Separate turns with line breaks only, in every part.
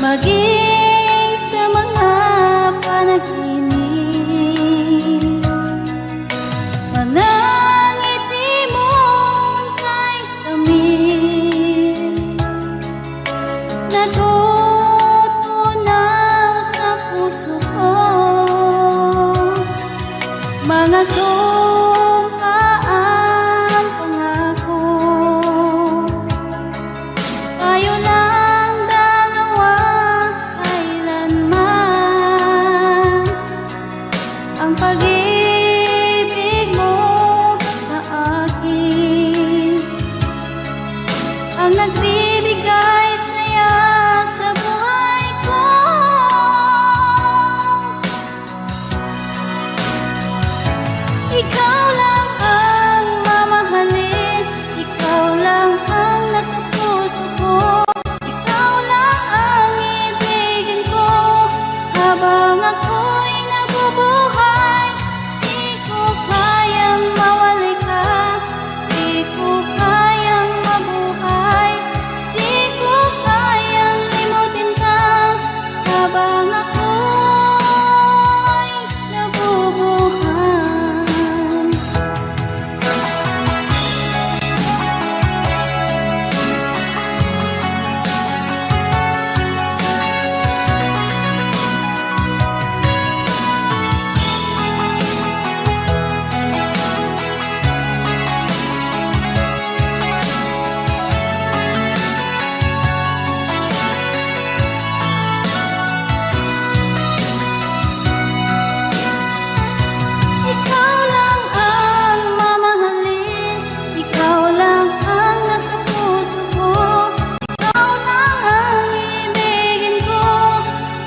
maging sa mga panaginip. Mga ngiti mong kahit tamis, natutunaw sa puso ko. Mga sumpaang pangako, tayo lang dalawa kailanman. Ang pag-ibig mo sa akin ang nagbibigay saya sa buhay ko. Ikaw lang ang mamahalin, ikaw lang ang nasa puso ko. Ikaw lang ang ibigin ko habang ako'y nabubuhay. Di ko kayang mawalay ka, di ko kayang mabuhay, di ko kayang limutin ka habang ako'y nabubuhay. Ikaw lang ang mamahalin, ikaw lang ang nasa puso ko. Ikaw lang ang ibigin ko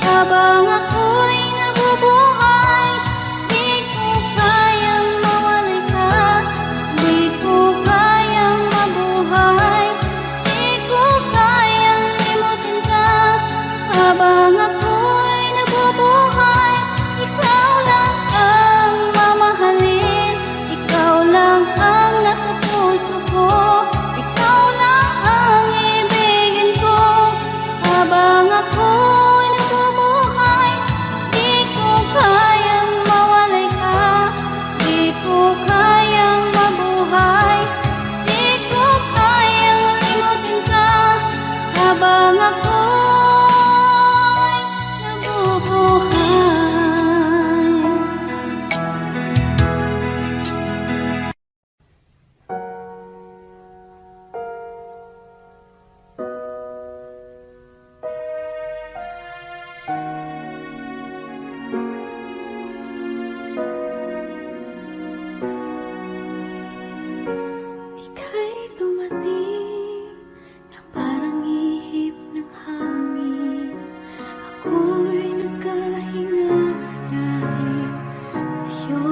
habang ako'y nabubuhay. Di ko kayang mawalay ka, di ko kayang mabuhay, di ko kayang limutin ka habang ako'y nabubuhay. Ikaw lang ang mamahalin, ikaw lang ang nasa puso ko. Ikaw lang ang ibigin ko habang ako'y nabubuhay. Di ko kayang mawalay ka, di ko kayang mabuhay, di ko kayang limutin ka habang ako'y nabubuhay. Ika'y dumating na parang ihip ng hangin. Ako'y nagkahinga dahil sa'yo.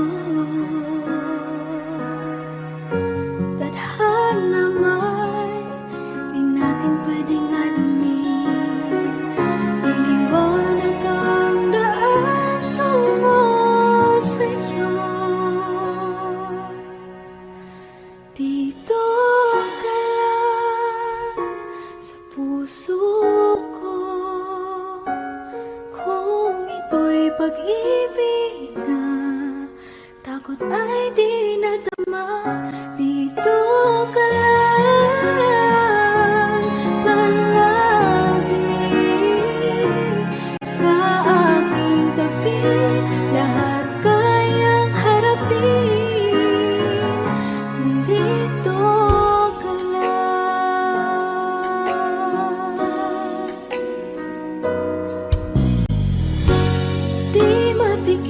Tadhana may di natin pwedeng alamin. Liliwanag ang daan tungo sa'yo. Dito ka lang sa puso ko. Kung ito'y pag-ibig na takot ay di nadama. Dito ka lang palagi sa aking tabi. Lahat kayang harapin kung dito ka lang. Di mapigil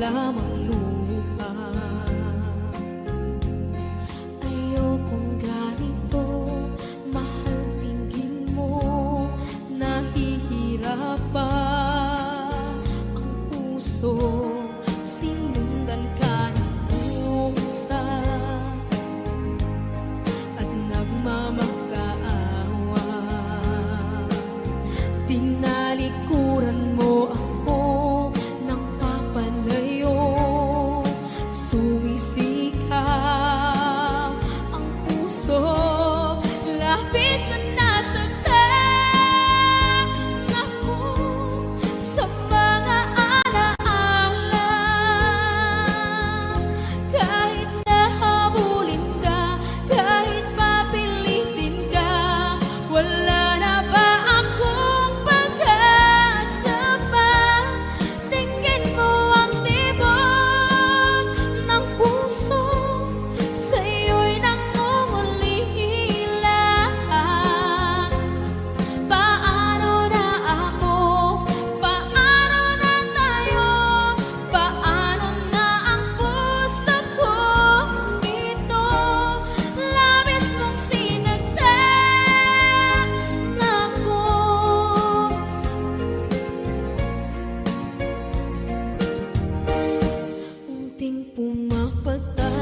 lamang lupa. Ayokong ganito, mahal tingin mo, nahihirapan ang puso, sinundan ka ng pusa at nagmamakaawa. Tinalikuran mo ako ng papalayo, sumisigaw ang puso, labis na nasaktan ako sa mga alaala. Kahit nahabulin ka, kahit papilitin ka, wala na ba akong pag-asa pa? Tingin mo ang tibok ng puso, sa'yo'y nangungulila. Paano na ako? Paano na tayo? Paano na ang puso kong ito? Labis mong sinagdan ako. Unting pumapata,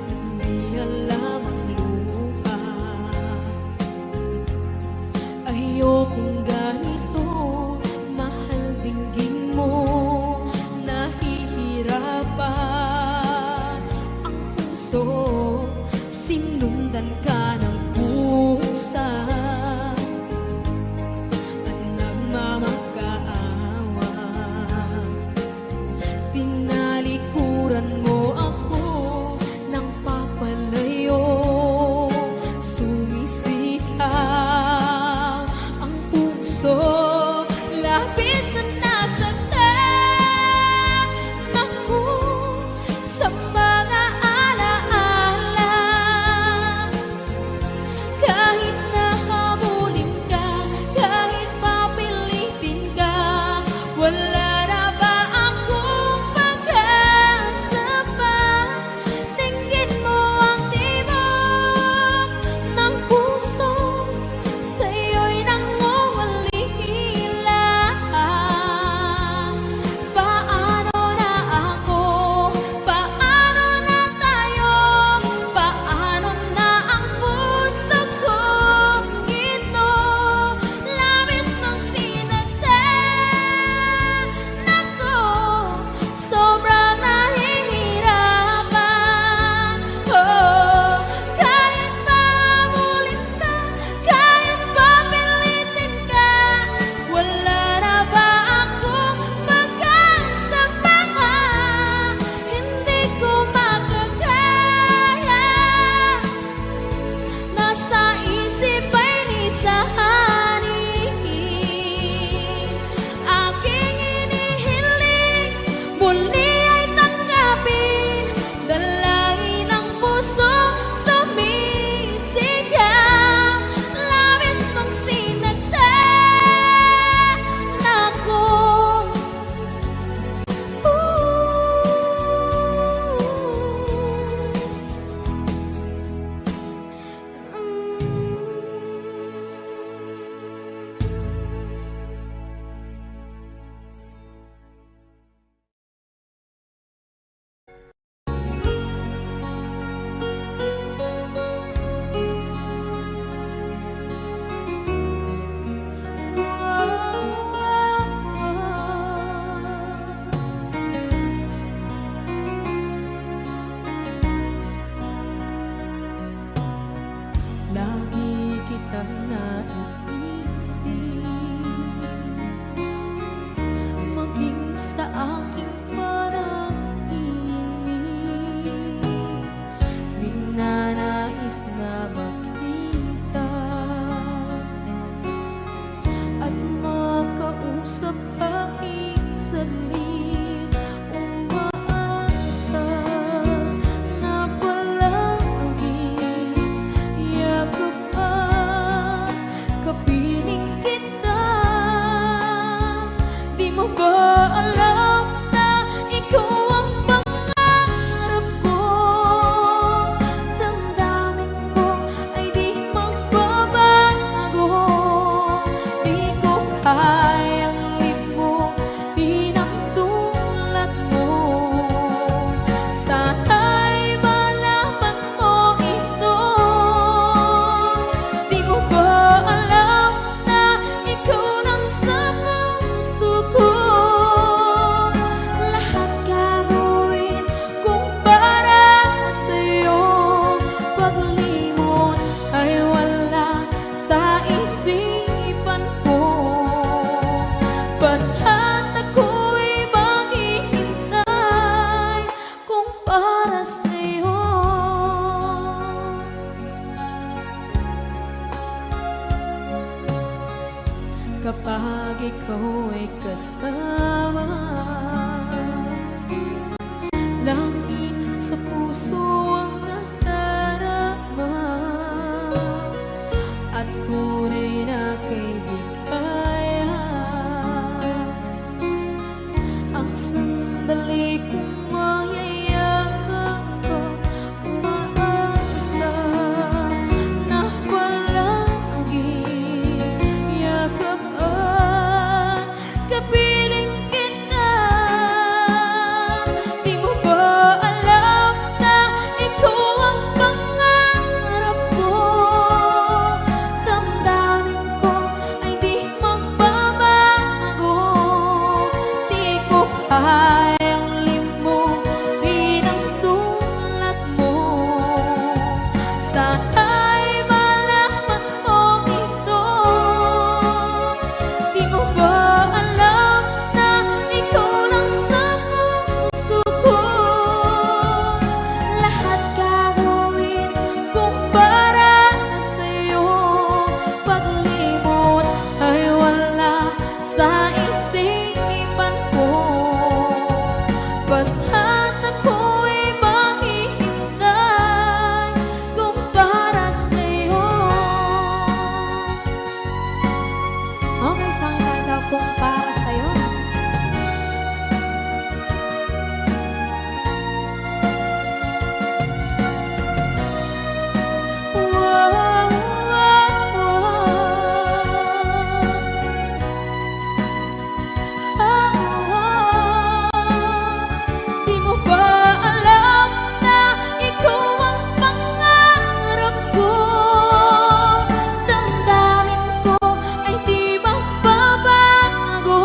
hindi alam ang luha. Ayokong ganito, mahal dinggin mo, nahihirapan ang puso, sinundan ka ng pusa at nagmamakaawa. Tinalikuran mo ako ng papalayo, sumisigaw ang puso, labis na nasaktan ako sa mga alaala. Kahit nahabulin ka, kahit papilitin ka, wala na ba akong pag-asa pa? Tingin mo ang tibok ng puso, sa'yo'y nangungulila. Paano na ako? Paano na tayo? Paano na ang puso kong ito? Labis mong sinagdan ako, sobrang nahihirapan. Oh, kahit mahabulin ka, kahit papilitin ka, wala na ba akong pag-asa pa? Hindi ko makakaya, nasa isip ay lisahanin. Aking inihiling, muli ay tanggapin, dalangin ng puso, sumisigaw, labis mong sinagdan ako. Lagi kitang naiisip, maging sa aking panaginip. Ninanais na makita at makausap kahit saglit. Umaasa na palagi yakap at kapiling kita. Di mo mo ba alam na ikaw ang pangarap ko? Damdamin ko ay di magbabago. Di ko kayang limutin ang tulad mo. Sana'y malaman mo ito. Di mo ba alam na ikaw lang sa puso ko? Lahat gagawin kung para sa'yo. Paglimot ay wala sa isipan ko. Basta't ako'y maghihintay kung para sa'yo. Kapag ikaw ay kasama, langit sa puso ang nadarama, at tunay na kaibigan. Ang sandali kong mayayakap ko, umaasa na palaging yakap at kapiling kita. Di mo ba alam na ikaw ang pangarap ko? Damdamin ko ay di magbabago. Di ko kayang limutin ang tulad mo. Sana'y malaman mo ito. Di mo ba alam na ikaw lang sa puso ko? Lahat gagawin kung para sa'yo. Paglimot ay wala sa isipan ko. Basta't ako'y maghihintay kung para sa'yo. Okay, isang kanta kung para sa'yo. Wow, wow, Di mo ba alam na ikaw ang pangarap ko? Damdamin ko ay di magbabago.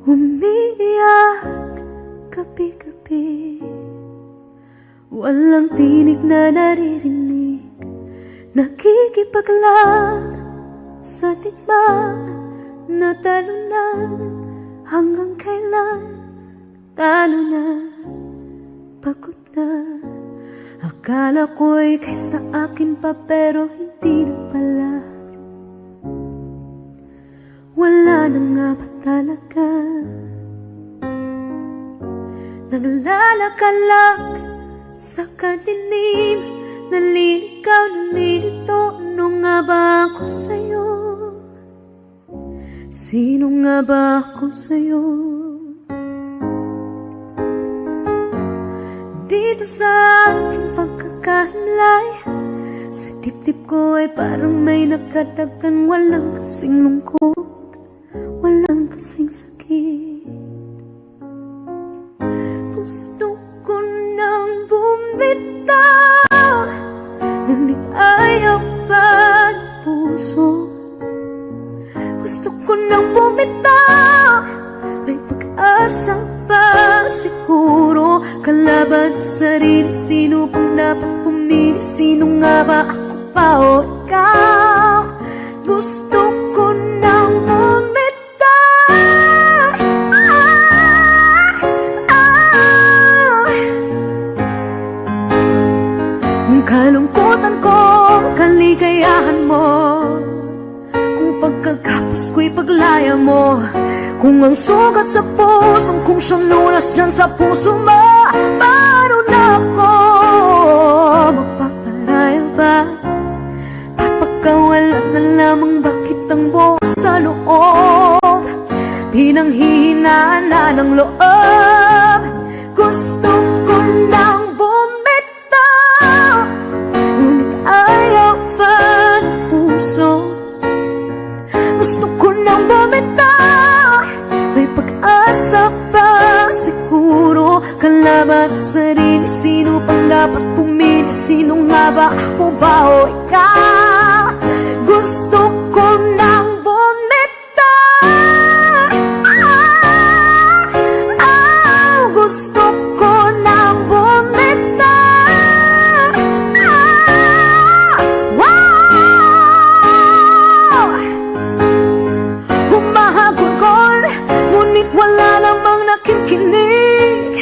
Umiiyak gabi-gabi, walang tinig na naririnig, nakikipaglag sa digmaan na talunan. Hanggang kailan talo na, pagod na. Akala ko'y kaysa akin pa, pero hindi na pala. Wala na nga ba talaga? Naglalakalag sa kadilim, naliligaw, nalilito. Ano nga ba ako sa'yo? Sino nga ba ako sa'yo? Dito sa aking pagkakahimlay, sa dibdib ko ay parang may nakadagan. Walang kasing lungkot, walang kasing sakit. Gusto ko nang bumitaw, ngunit ayaw pa ng puso. Gusto ko nang bumitaw, may pag-asa pa siguro. Kalaban sa sarili, sino bang dapat pumili? Sino nga ba, ako pa o ikaw? Gusto ko nang bumitaw. Kalungkutan ko, kaligayahan mo, pagkagapos ko'y paglaya mo. Kung ang sugat sa pusong kung siyang lunas dyan sa puso mo, paano na ako magpaparaya ba? Papakawalan na lamang bakit ang buo sa loob, pinanghihinaan na ng loob. Gusto ko nang bumitaw, ngunit ayaw pa ng puso. Gusto ko nang bumitaw, may pag-asa pa siguro. Kalaban sa sarili, sino pang dapat pumili? Sino nga ba, ako ba o ikaw? Gusto ko nang bumitaw. Gusto ko nang bumitaw. Humahagulgol, ngunit wala namang nakikinig.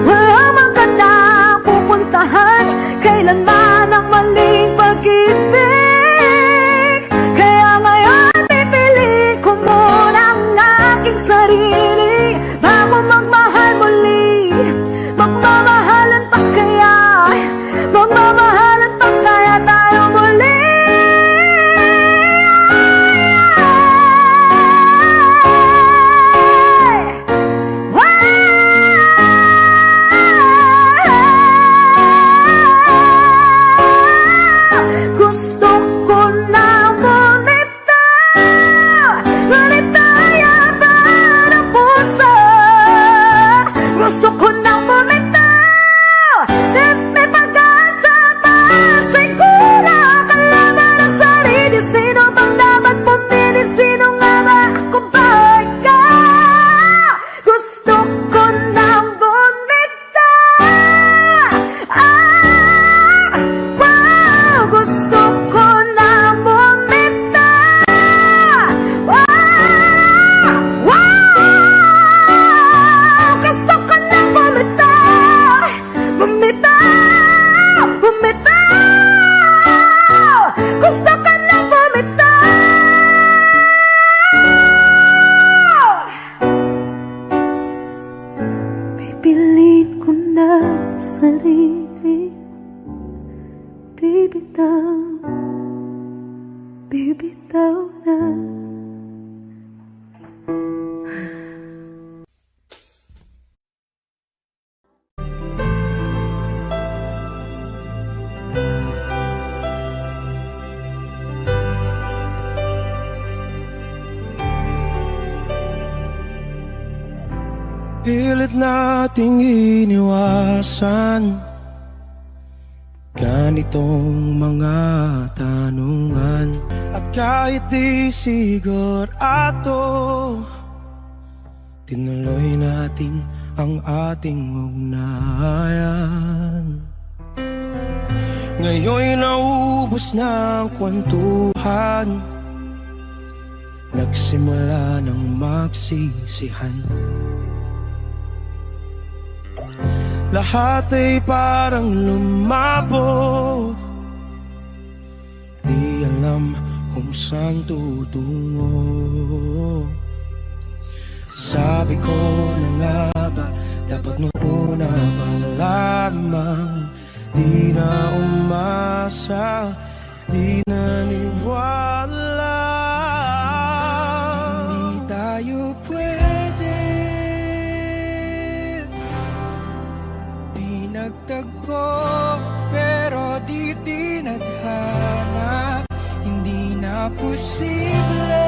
Wala mang kandang pupuntahan, kailanman ang maling pag-ibig. Kaya ngayon pipiliin ko muna ang aking sarili bago magmahal muli. Magmamahalan pa kaya, magmamahalan pa kaya tayo muli. Gusto ko na bumitaw, ngunit ayaw pa ng puso. Gusto ko na bumitaw, may pag-asa pa siguro. Kalaban ang sarili, sino bang dapat pumili? Sino nga ba, ako ba o ikaw? Gusto ko na bumitaw. Gusto ko na bumitaw. Gusto ko na bumitaw. Bumitaw, bumitaw. Gusto ko na bumitaw. Pipiliin ko na sarili, bibitaw, bibitaw na.
Pilit nating iniwasan ganitong mga tanungan. At kahit di sigurado, tinuloy natin ang ating ugnayan. Ngayon'y naubos na ang kwentuhan, nagsimula ng magsisihan. Lahat ay parang lumabo, di alam kung saan tutungo. Sabi ko na nga ba, dapat nung una pa lamang, di na umasa, di naniwala. Hindi tayo pwede, di nagtagpo, pero di tinadhana. Hindi na posible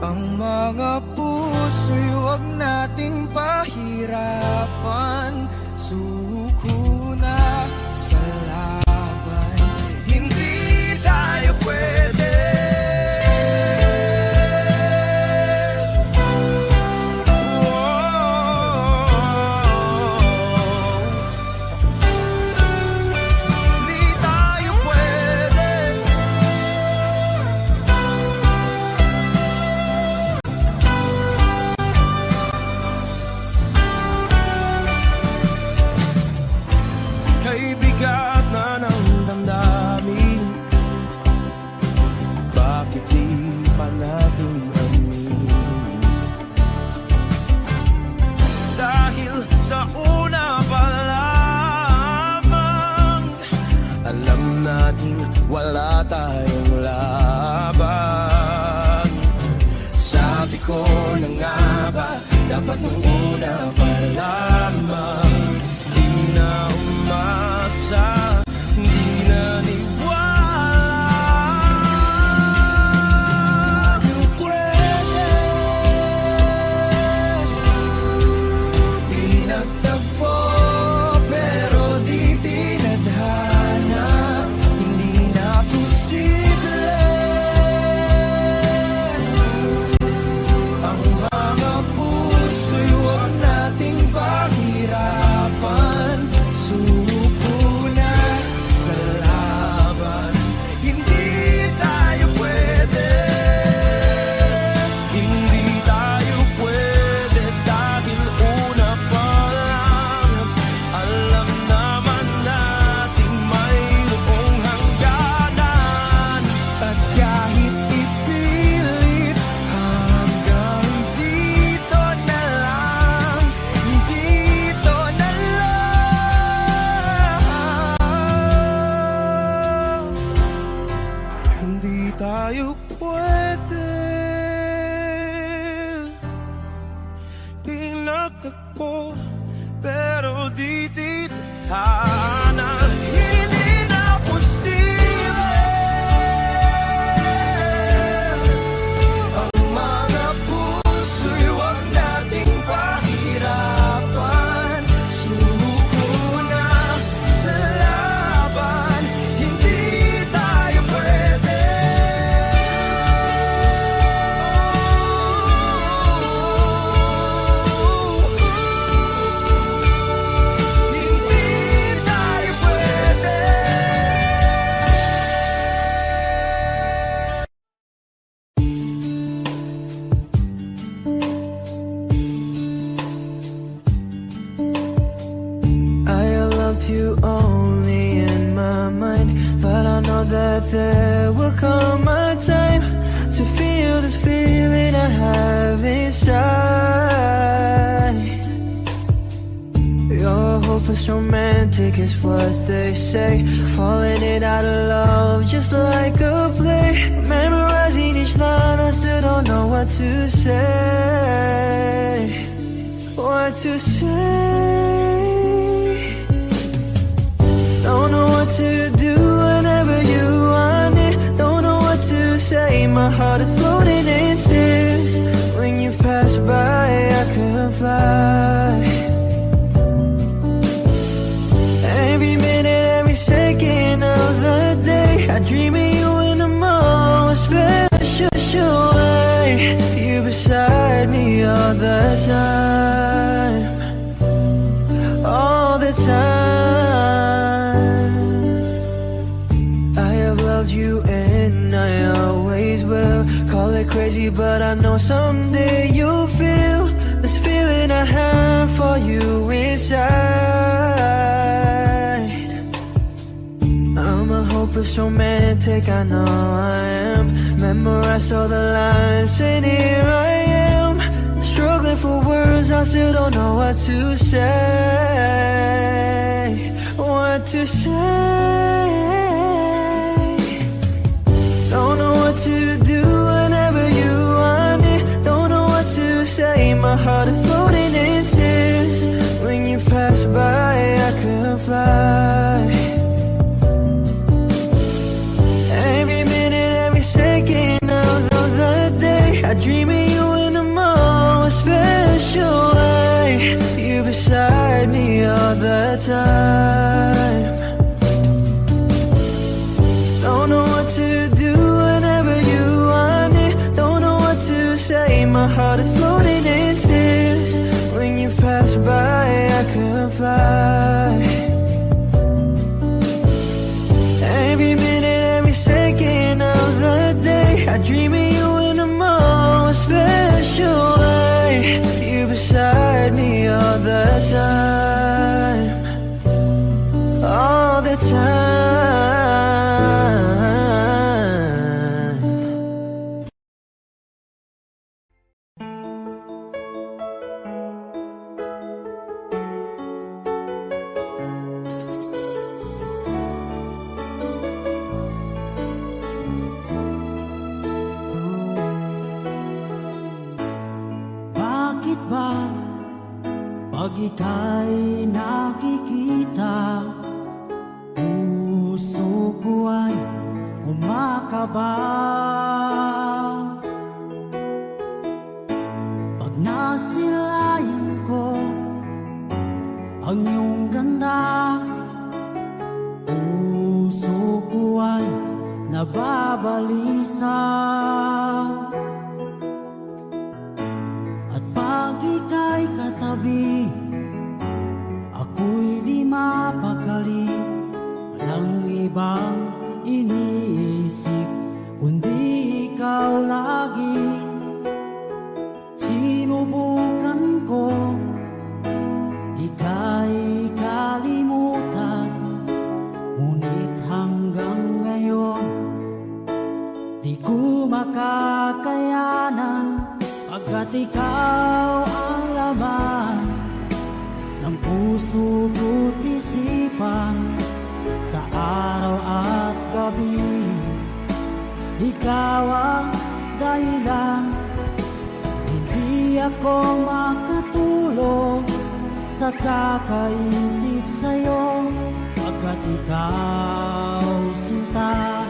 ang mga puso'y huwag nating pahirapan. Suko na sa laban, hindi tayo pwede. Hindi tayo pwede. Kay bigat na ng damdamin, bakit di pa natin aminin? Dahil sa una pa lamang, alam natin wala tayong laban. Sabi ko na nga ba, dapat nung una pa lamang, di na umasa, di naniwala. Di pwede, di nagtagpo, pero di tinadhana. Hindi na posible ang mga puso'y huwag nating pahirapan. Suko na sa laban, hindi tayo pwede. Hindi tayo pwede dahil una pa lang, alam naman natin mayroong hangganan. At kahit ipilit, hanggang dito na lang, dito na lang. Hindi tayo pwede, pinagtagpo, pero di tinadhana. Hindi na posible ang mga puso'y huwag nating pahirapan. Suko na sa laban, hindi tayo pwede. Hindi tayo pwede. I loved you only in my mind, but I know that there will come a time to feel this feeling I have inside. You're hopeless romantic is what they say, falling in out of love just like a play. Memorizing each line, I still don't know what to say. What to say. Don't know what to do whenever you want it. Don't know what to say. My heart is floating in tears. When you pass by, I could fly. Every minute, every second of the day, I dream of you in the most special way. all the time, all the time. I have loved you and I always will. Call it crazy, but I know someday you'll feel this feeling I have for you inside. I'm a hopeless romantic, I know I am. Memorized all the lines and here I am, struggling for words, I still don't know what to say. What to say. Don't know what to do whenever you want it. Don't know what to say, my heart is floating in tears. When you pass by, I could fly. Every minute, every second of the day, I dream of you in a more special way. You beside me all the time. Don't know what to do whenever you want it. Don't know what to say, my heart is floating in tears. When you pass by, I could fly. Every minute, every second of the day, I dream of you in a more special way. You beside me all the time, all the time.
Bakit ba pag ika'y nakikita, puso ko ay kumakaba? Pag nasilayan ko ang iyong ganda, puso ko ay nababalisa. At pag ika'y katabi, ako'y di mapakali. Walang ibang iniisip kundi ikaw lagi. Sinubukan ko ika'y kalimutan, ngunit hanggang ngayon di ko makakayanan. Pagkat ikaw ang laman ng puso ko't isipan, sa araw at gabi, ikaw ang dahilan. Hindi ako makatulog sa kakaisip sa'yo, pagkat ikaw sinta,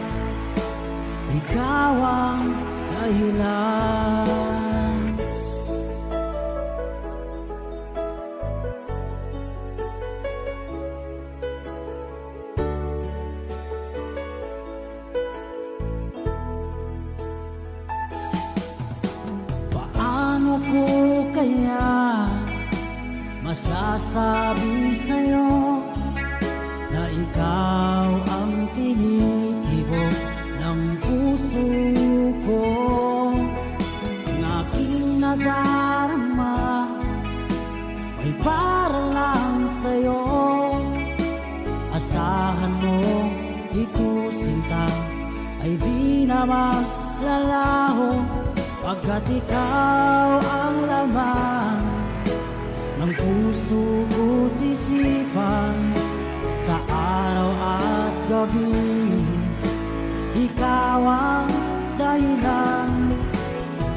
ikaw ang dahilan. Paano ko kaya masasabi sa'yo na ikaw ang tinitibok ng puso ko? Ang aking nadarama ay para lang sa'yo. Asahan mo, ito sinta ay di na maglalaho, pagkat ikaw ang laman ng puso ko't isipan, sa araw at gabi, ikaw ang dahilan.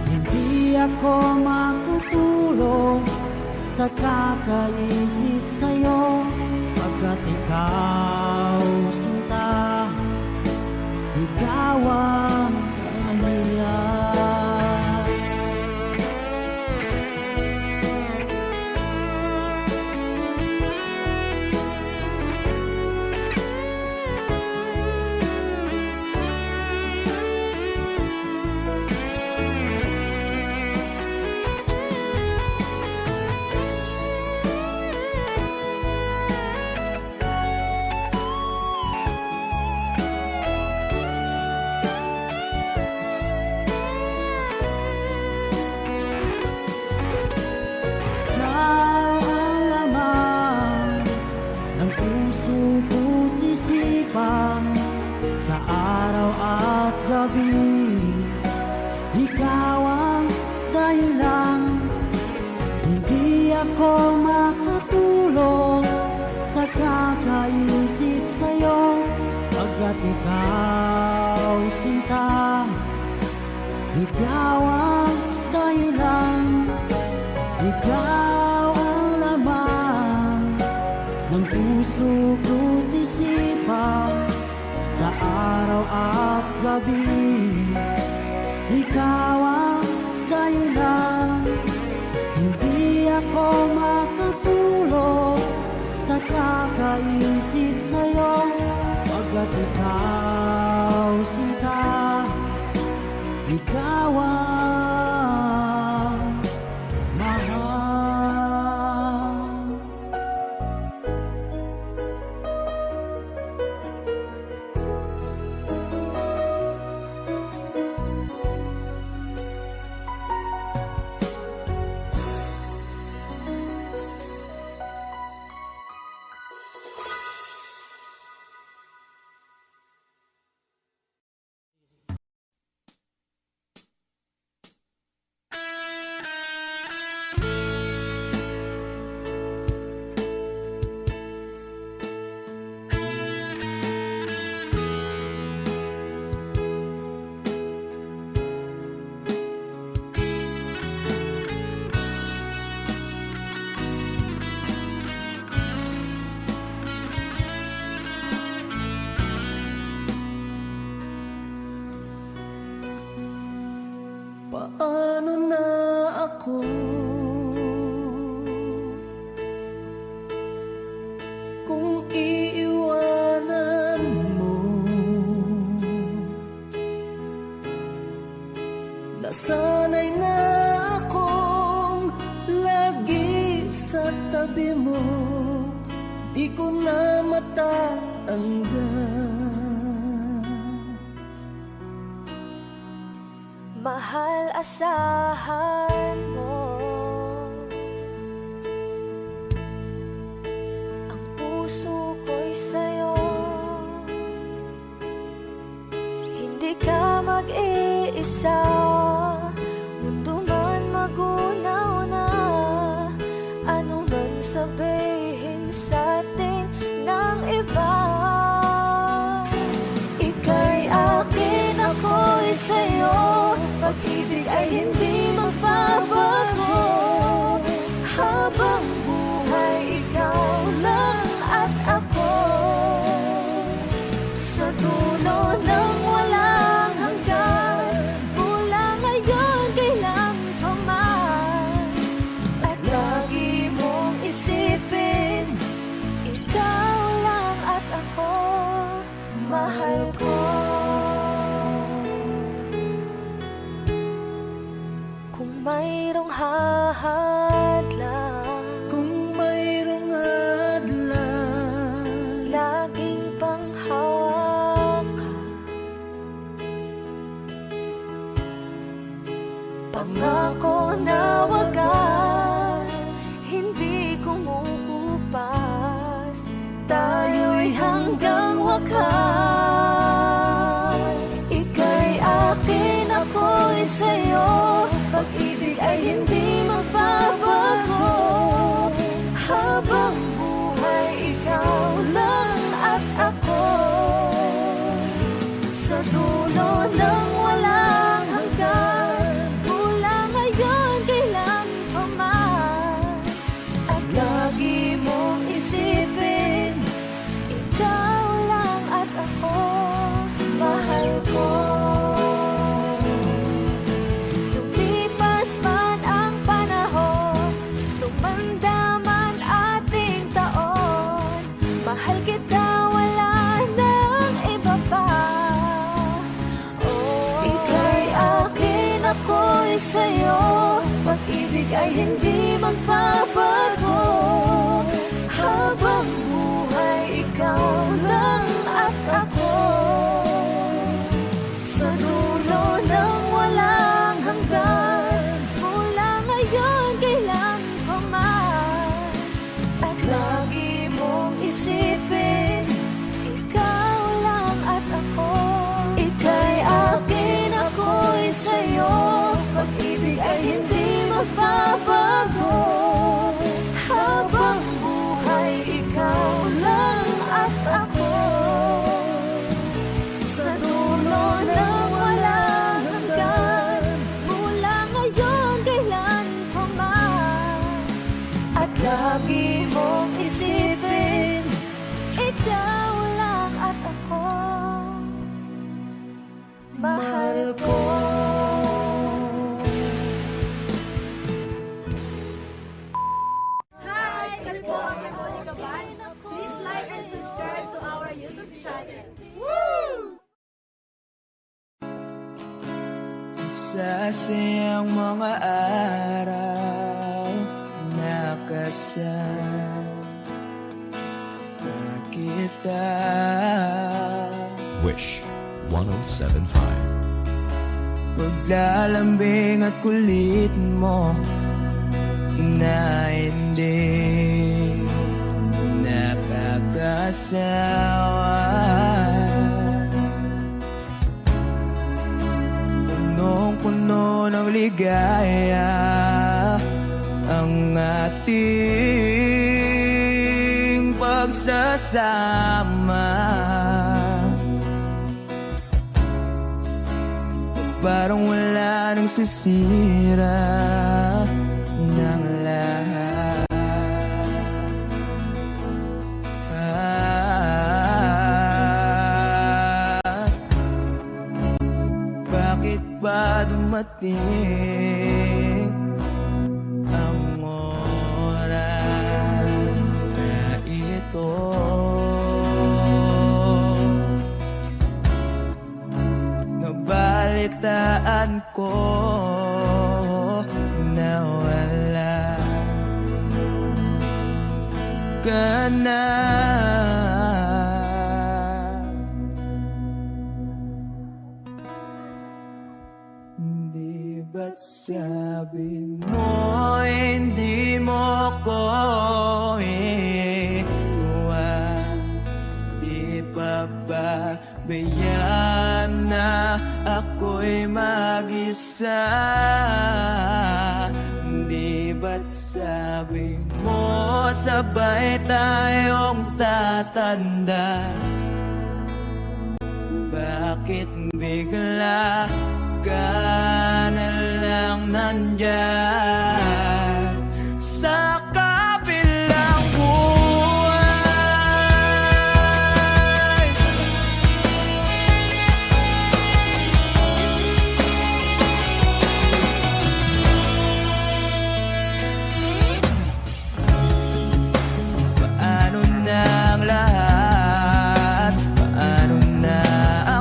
Hindi ako makatulog sa kakaisip sa'yo, pagkat ikaw sinta, ikaw ang dahilan. araw at gabi. Ikaw ang dahilan, hindi ako makatulog sa kakaisip sa'yo. Pagkat ikaw sinta, ikaw ang dahilan, ikaw ang laman ng puso ko't isipan sa araw at gabi. Ikaw ang dahilan, hindi ako makatulog sa kakaisip sa'yo. Pagkat ikaw sinta, ikaw ang mahal.
Paano na ako kung iiwanan mo? Nasanay na akong lagi sa tabi mo, di ko na matanggal.
Mahal, asahan mo ang puso ko'y sa'yo. Hindi ka mag-iisa, mundo man magunaw na, ano man sabihin sa'tin ng iba. Ika'y akin, ako'y sa'yo. Pag-ibig ay hindi magbabago, habang buhay ikaw lang at ako. Sa dulo ng walang hanggan, mula ngayon kailan pa man, at lagi mong isipin, ikaw lang at ako, mahal ko. Kung mayroong hahadlang,
Kung mayroong hadlang,
laging panghawakan, pangako na wagas, hindi kumukupas, tayo'y hanggang wakas. Ika'y akin, ako'y sa'yo. Pag-ibig ay hindi magbabago, habang buhay ikaw lang at ako. Sa dulo ng walang hanggan, mula ngayon kailan pa man, at lagi mong isipin, ikaw lang at ako, mahal ko. Sa'yo, pag-ibig ay hindi magbabago, habang buhay ikaw lang at ako. Sa dulo ng walang hanggan, mula ngayon kailan pa man, at lagi mong isipin, ikaw lang at ako. mahal ko.
Hi! Kami po ang Monica Band. Please like and subscribe to our YouTube channel.
Sa sayang mga araw nakasama kita.
Wish 1075.
Paglalambing at kulit mo na hindi nakakasawa. Punong-puno ng ligaya ang ating pagsasama. Parang wala nang sisira ng lahat. Bakit ba dumating ang oras na ito? Nabalitaan ko na wala ka na. Di ba't sabi mo hindi mo ko iwan? Di pa ba bayaan na ako'y mag-isa? Di ba't sabi mo sabay tayong tatanda? Bakit bigla ka na lang nandyan sa kabilang buhay? Paano na ang lahat? Paano na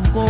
ako?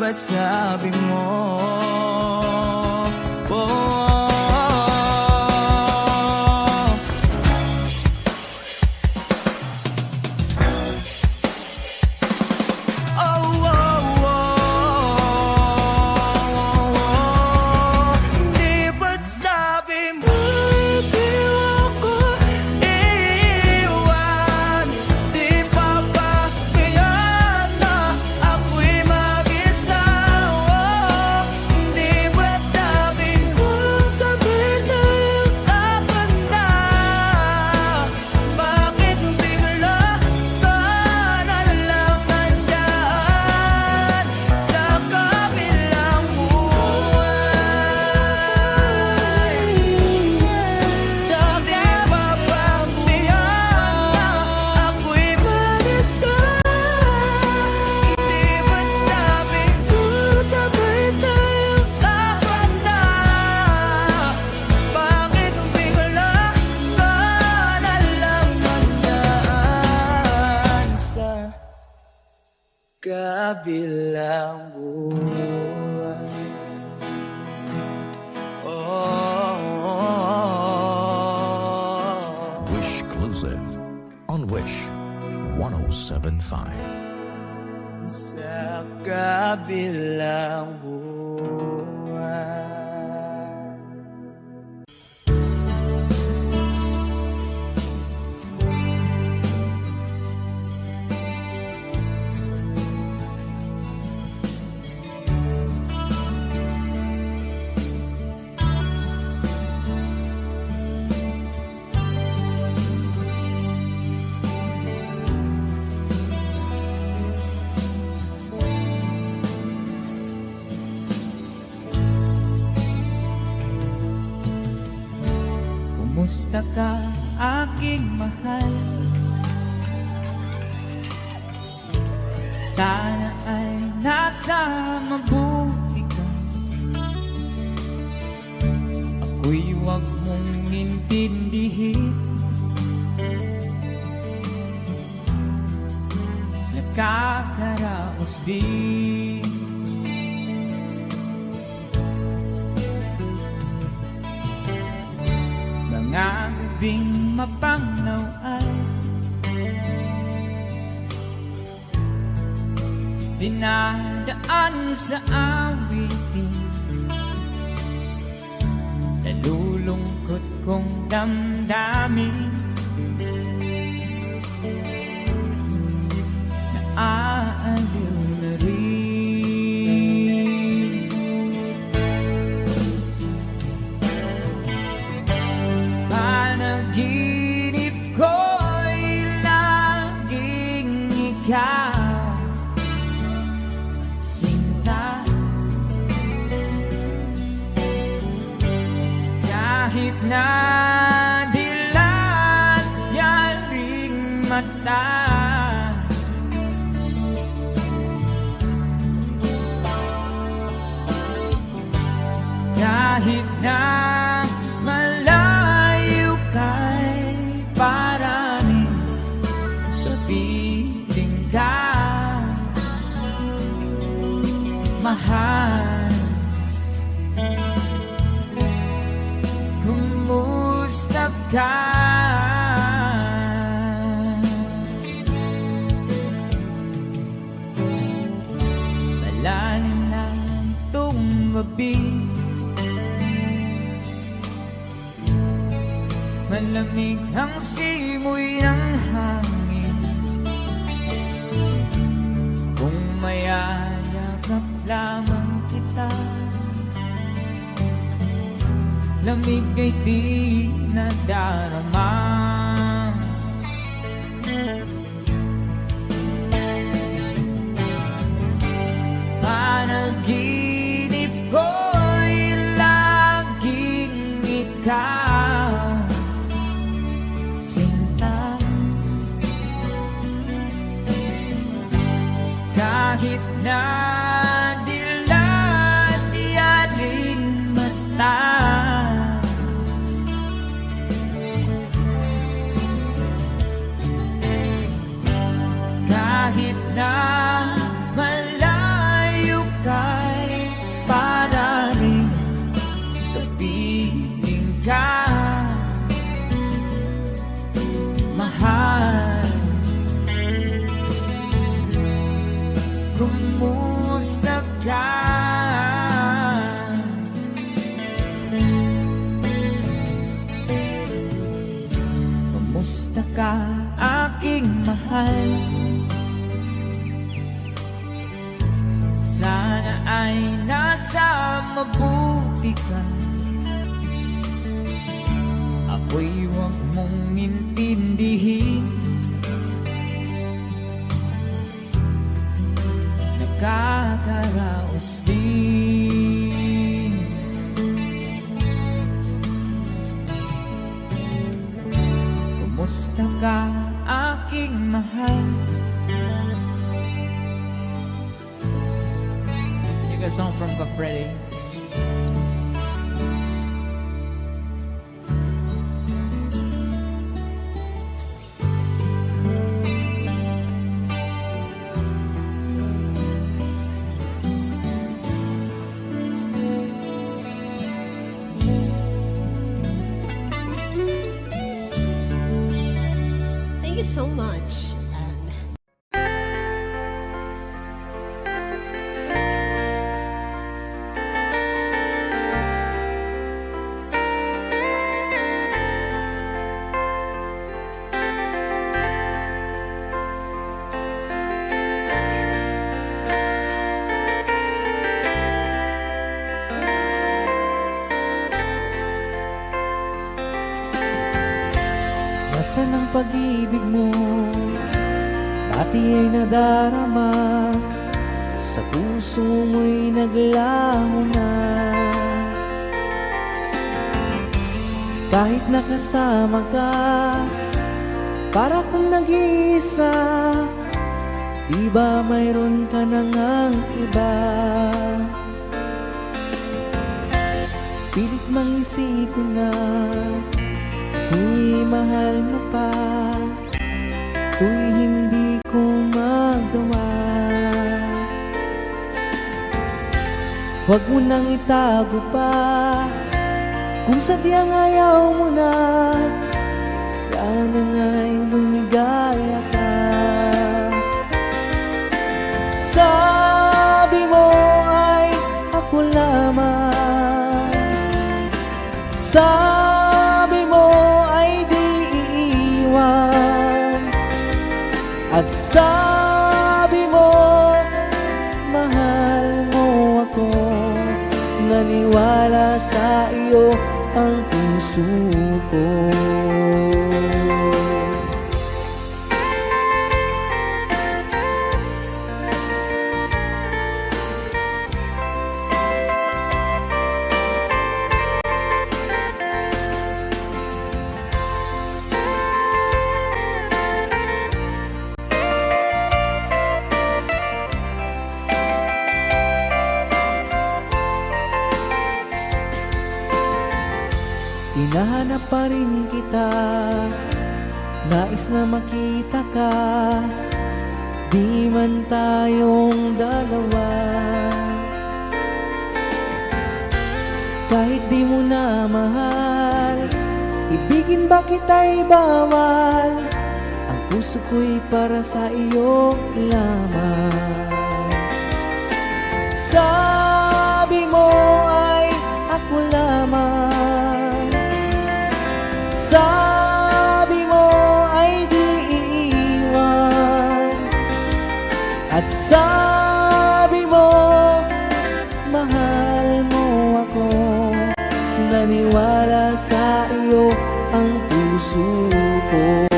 ba't sabi mo? Di ba't sabi mo di ako iiwan? Di pa ba kaya na ako'y mag-isa? Di ba't sabi mo sabay tayong kakanta? Bakit bigla ka na lang nandyan sa kabilang buhay? Sabi pa ba tiyan na ako'y mag-isa? Di ba't sabi ko sabay tayong kakanta? Bakit bigla ka na lang nandyan sa kabilang buhay?
Wish Exclusive on Wish 1075.
Sa kabilang buhay.
Kumusta ka, aking mahal? Sana ay nasa mabuti ka. Ako'y huwag mong intindihin. Nakakaraos din. Mga gabing mapangnaw ay dinadaan sa awitin. Nalulungkot kong damdamin. Naaaliw na rin. Panaginip ko'y laging ikaw, sinta. Kahit na dilat yaring mata, kahit na malayo kay paraning kapiling ka, mahal. Kumusta ka? Malalim na itong gabi, malamig ang simoy ng hangin. Kung mayayakap lamang kita, lamig ay di nadarama. Panaginip ko'y laging ikaw, sinta. Kahit na dilat yaring mata, kahit na malayo ka ka, aking mahal. Sana ay nasa mabuti ka. Ako'y huwag mong intindihin. Nakakaraos din. Kumusta ka, aking mahal? Take a song from Capri.
Thank you so much.
Nasaan ang pag-ibig mo? Dati ay nadarama, sa puso mo'y naglaho na. Kahit nakasama ka, para kung nag-iisa, di ba mayroon ka na ngang iba? Pilit mang isipin na tuw'y mahal mo pa, tuw'y hindi ko magawa. Huwag mo nang itago pa, kung sadyang ayaw mo na, sana nga'y lumigaya ka. Sabi mo ay ako lamang, sabi mo ay di iiwan, at sabi mo mahal mo ako. Naniwala sa iyo ang puso ko. Hinahanap pa rin kita, nais na makita ka, di man tayong dalawa. Kahit di mo na mahal, ibigin ba kita'y bawal, ang puso ko'y para sa iyo lamang. Sabi mo ay ako lamang, sabi mo ay di iiwan, at sabi mo mahal mo ako. Naniwala sa iyo ang puso ko.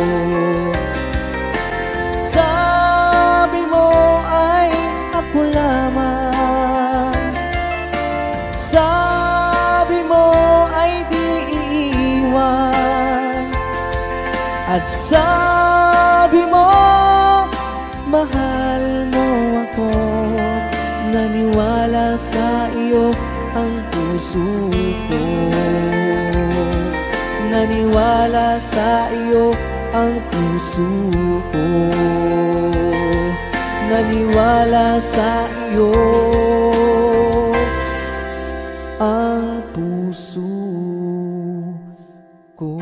Sabi mo ay ako lamang, sabi mo ay di iiwan, at sabi mo mahal mo ako. Naniwala sa iyo ang puso ko. Naniwala sa iyo ang puso ko. Naniwala sa iyo ang puso ko.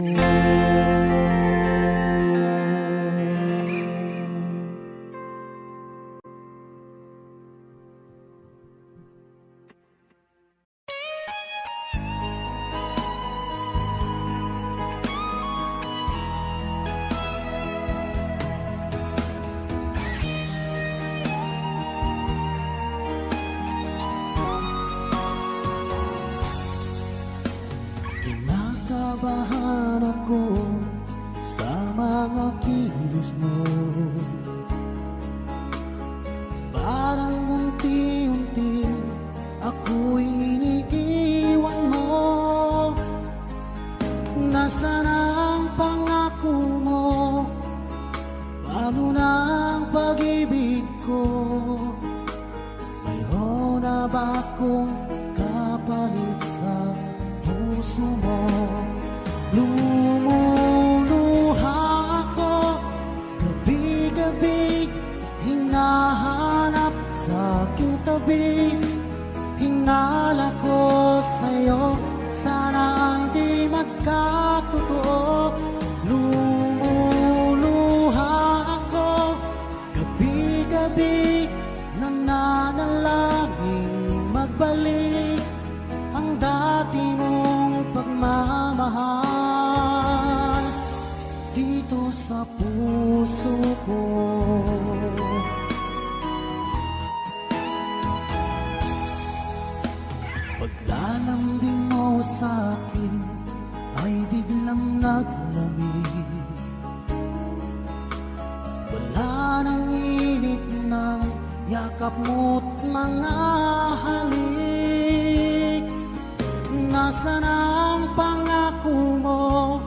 bakong kapalit sa puso mo. Lumuluha ako, gabi-gabi hinahanap sa aking tabi. Hinala ko sa'yo, sana hindi magkatotoo. Lumuluha ako, gabi-gabi nananalangin magbalik ang dati mong pagmamahal dito sa puso ko. Paglalambing mo sa'kin ay biglang naglamig. Wala nang init ng yakap mo't mga halik. Nasaan ang pangako mo?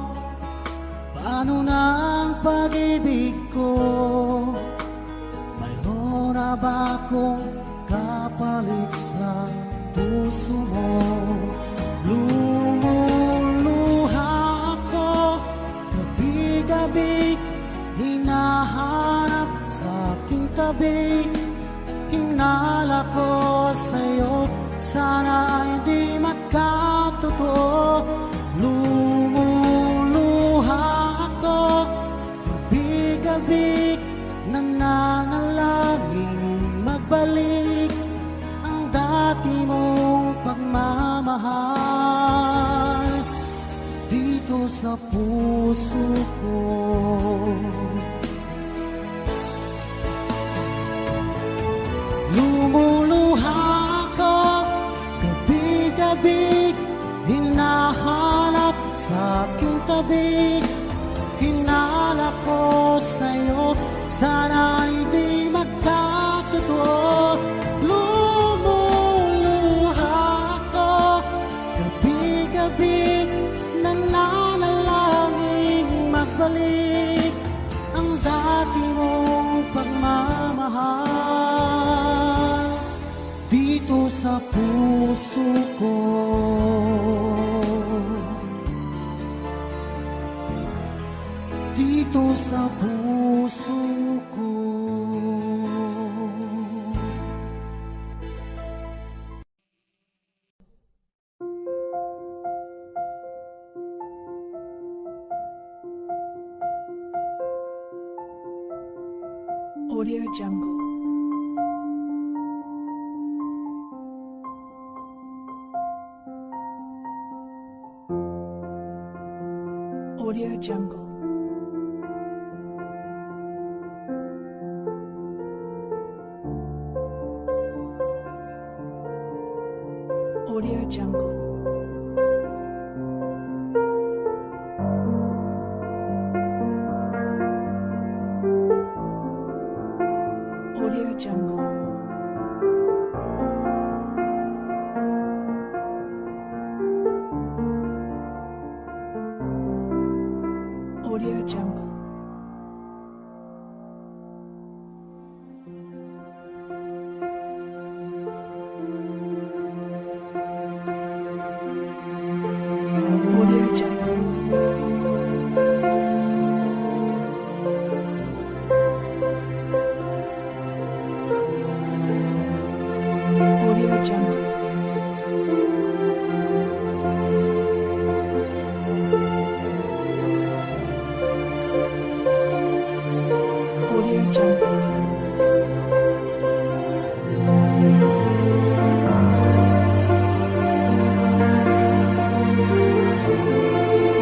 Paano na ang pag-ibig ko? Mayroon na ba akong kapalit sa puso mo? Lumuluha ako, gabi-gabi hinahanap sa aking tabi. Hinala ko sa'yo, sana hindi magkatotoo. Lumuluha ako, gabi-gabi nananalangin magbalik ang dati mong pagmamahal dito sa puso ko. Lumuluha ako, gabi-gabi hinahanap sa aking tabi. Hinala ko sa'yo, sana hindi magkatotoo. Lumuluha ako, gabi-gabi nananalangin magbalik ang dati mong pagmamahal dito sa puso ko. Dito sa puso ko.
Audio Jungle. Audio Jungle. Audio Jungle. Audio Jungle. Audio Jungle. Audio Jungle. Audio Jungle. Audio Jungle.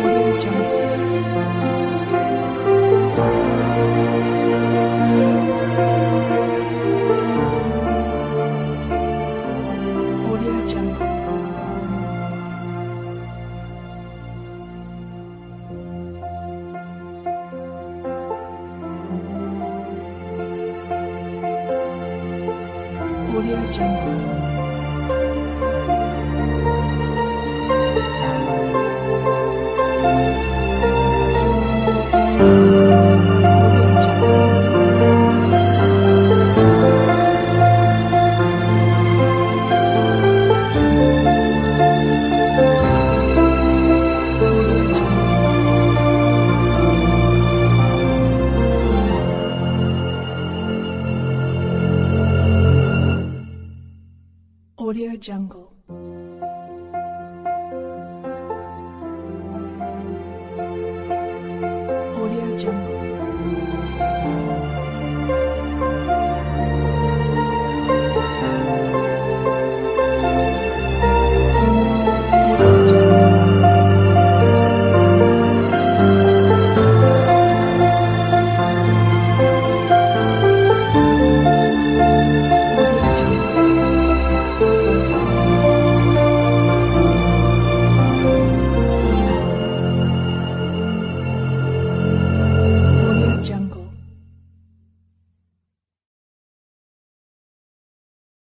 Audio Jungle. Audio Jungle. Audio Jungle. Audio Audio Jungle.